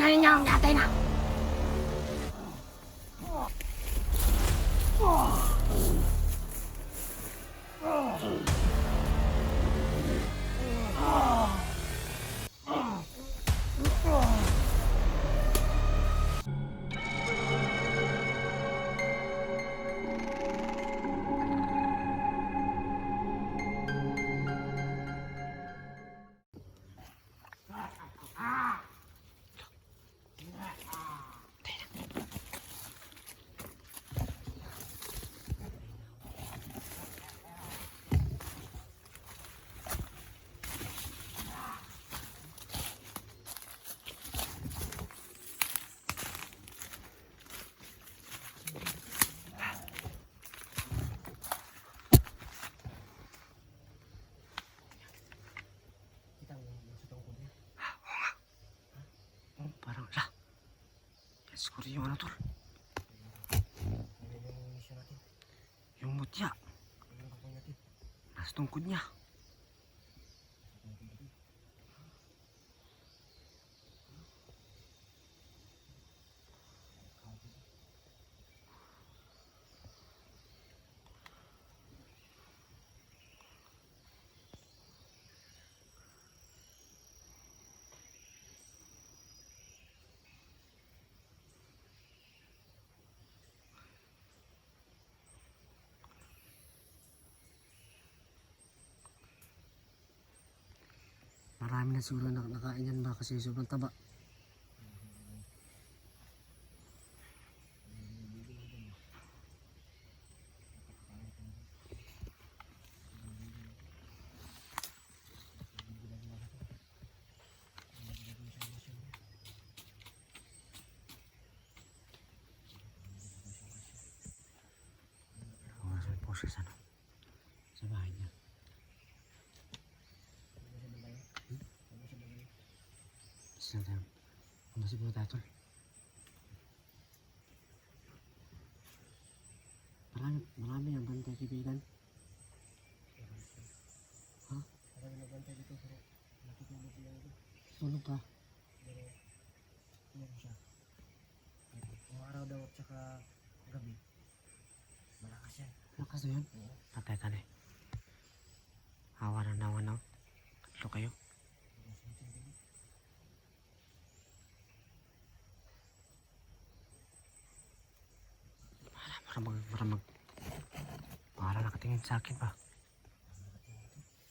na ninyo ang yatay na. Parang lah. Siguro yung ano tol. Yung mutya. Nasa tungkod niya. Marami na siguro nakain yan ba kasi sobrang taba. Oras po siya sa bahay niya. Sila tayo. Masih po tayo tol. Marami ang bantay kaibigan. Ha? Marami na bantay dito pero natutulog lang ito. Tulog pa. Pero meron siya. Kung araw daw at saka gabi, malakas yan. Lakas na yan. Oo. Patay ka na eh. Hawa na nawa na. Tatlo kayo. Parang nakatingin sa akin pa.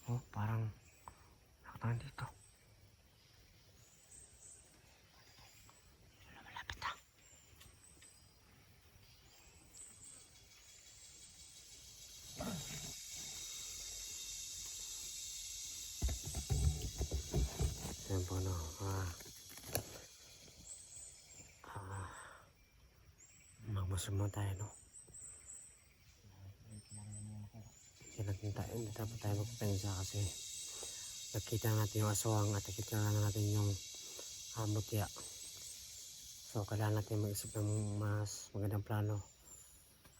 Oh, parang nakatingin dito. Malapit na. Yan po no. Magmusumo tayo no. Hindi dapat tayo magpensa kasi nakita natin yung aswang at nakita natin yung mutya. So kailangan natin mag-isip ng mas magandang plano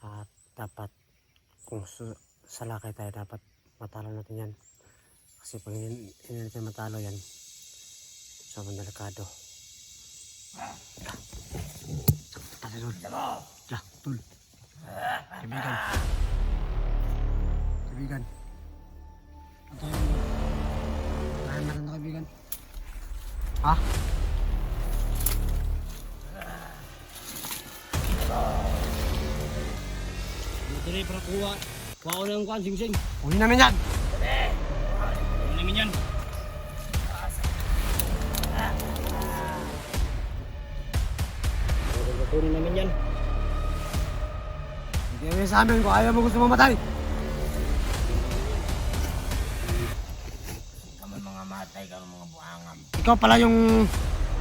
at dapat kung salakay tayo dapat matalo natin yan kasi pag hindi natin matalo yan sobrang delikado. Tali dul. Lah, tul. Kaibigan. Kaibigan. Tahan natin na kaibigan. Ha? Dito para kuha. Kuha ko ng kuha, sing-sing. Uli namin yan. Kuha namin yan. Kunin namin yan. Hindi namin sa amin kung ayaw mo gusto mamatay. Kami mga matay, kami mga buhangam. Ikaw pala yung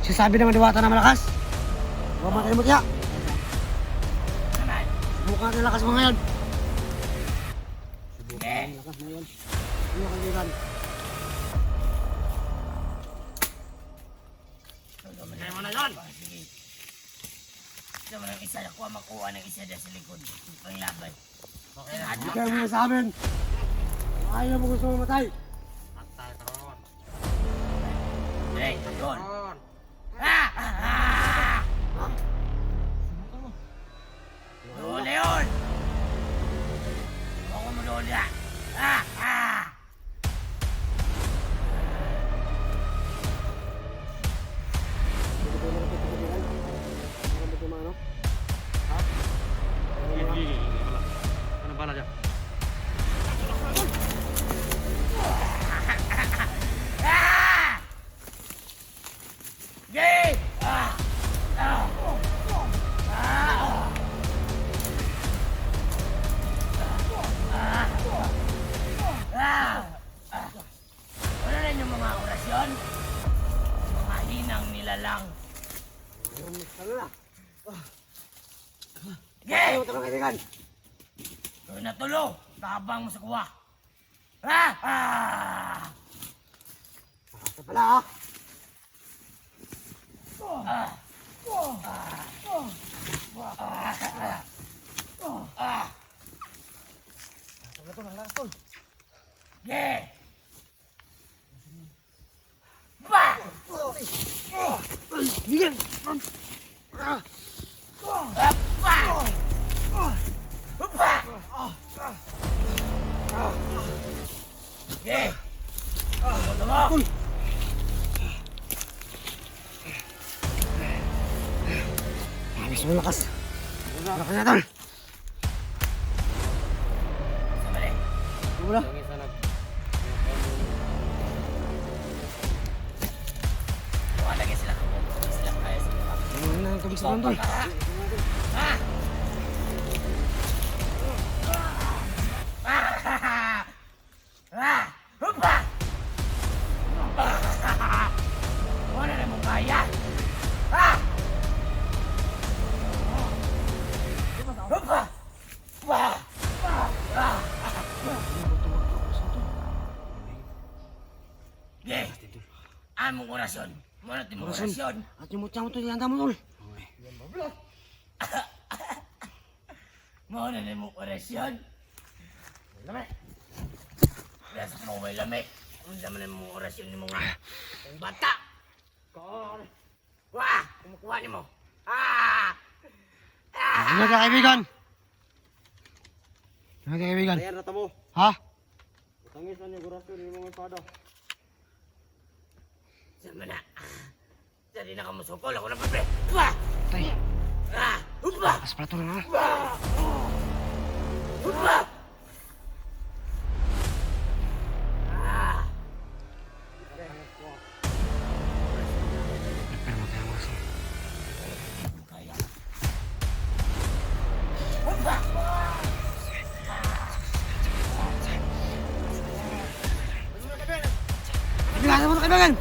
sinasabi ng diwata na malakas. Mamatay mo kaya. Naman. Subukan ang lakas mo ngayon. Sige. Lakas mo ngayon. Ano kaibigan? Kaya mo na yun. Sige. Ito mo ng isa, nakuha makuha ng isa dyan sa likod. Panglaban. Okay na. Hindi kayo muna sa amin. Kung ayaw mo gusto mamatay. Hey, yun. Ah! Ah! Ah! orasyon, mga hinang nilalang. Ano na? Sige! Ayaw ito mga kaibigan. Tuloy na tulo, tabang mo sa kuwa. Ah! Ah! Ito pala ha. Ah! Ah! Ito na lakas tol. Sige! Ba! Bigyan! Apa! Apa! Sige! Ano mo? Alis mo lakas. Lakas na tol. Sa mali. Wala. Buka lagi sila. Hindi sila kaya sila. Ano na ang kabis naman tol? Ah! Ah! Ah! Apa! Ano na mo kaya? Ah! Apa! Wah! Ge, among orasyon. Muna timong orasyon. At yung mutya mo tol, ihanda mo tol. Muna timong orasyon. Lame. Biasa ka mo may lame. Ang naman ang mga orasyon ni mga ang bata. Wah! Kumukuha ni mo. Ah! Ano ka kaibigan? Ano ka kaibigan? Ayan, rata mo. Ha? Tangis na niya gurasyon yung mga espada. Sama na. Jadi na kamusukol. Ako na pape. Wah! Tay, Ah! Upa! lakas pala tol ha? Upa! Ah! Pero matay ang oras. Kaya. Upa! Kaibigan, ano kaibigan?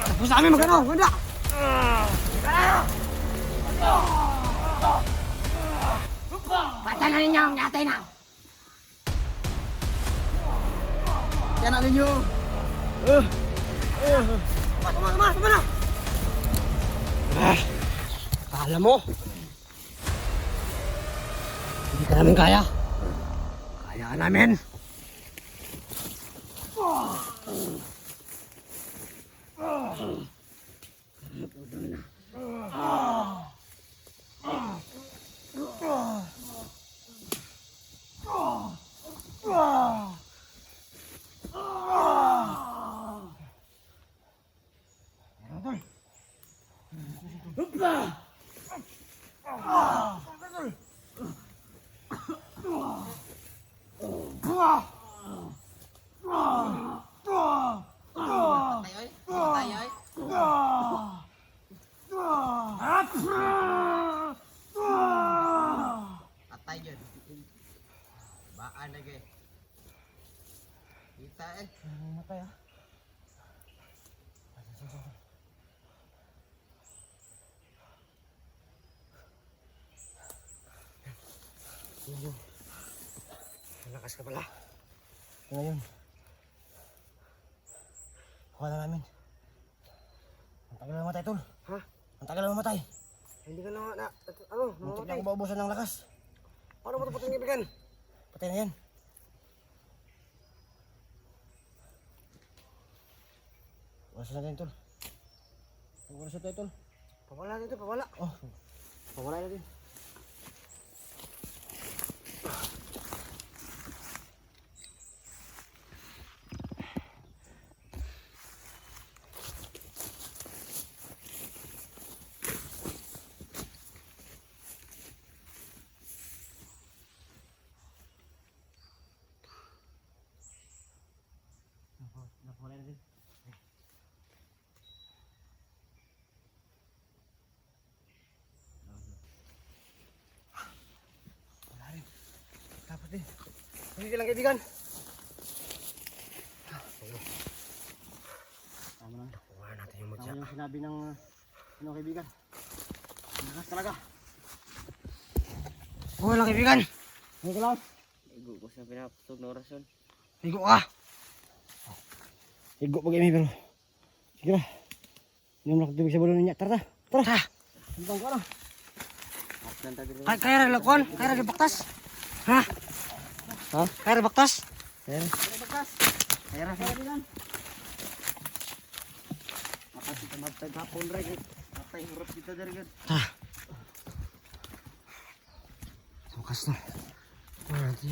Tapos na kami magano, wala. Bata na ninyo ang natay na. Yan ang ninyo. Tama na. Alam mo, hindi ka namin kaya. Kaya ka namin. Atay yun. Baan lagi. Kita eh. Matay ah. Malakas ka pala. Ngayon. Kuha na namin. Ang tagal na mamatay, tol. Ha? Ang tagal na mamatay. Hindi ka na, ano, Muntik na mamatay. ako maubusan ng lakas. Paano mo ito patay kaibigan? Patay na yan. Oras na tayo, tol. Oras na tayo, tol. Pawala dito, pawala. Oh, pawala na din. Napawala na din. Tapos din. Hindi ka lang kaibigan. sinabi ng kaibigan. Lakas talaga. Oo lang kaibigan. Ano ka lang? Igo ko sa pinapatog na orasyon. Ligo ka. Higo pag pero. Sige na. Inom lang tubig sa balon niya. Tara. Tara. Hintang ko na. Kaya rin lakon. Kaya rin baktas. Ha? Ha? Kaya rin baktas. Ayan. Kaya rin. Kapag kita magtagapon rin. Patay hurap kita dari kan. Tara. Bukas na. Tara, di.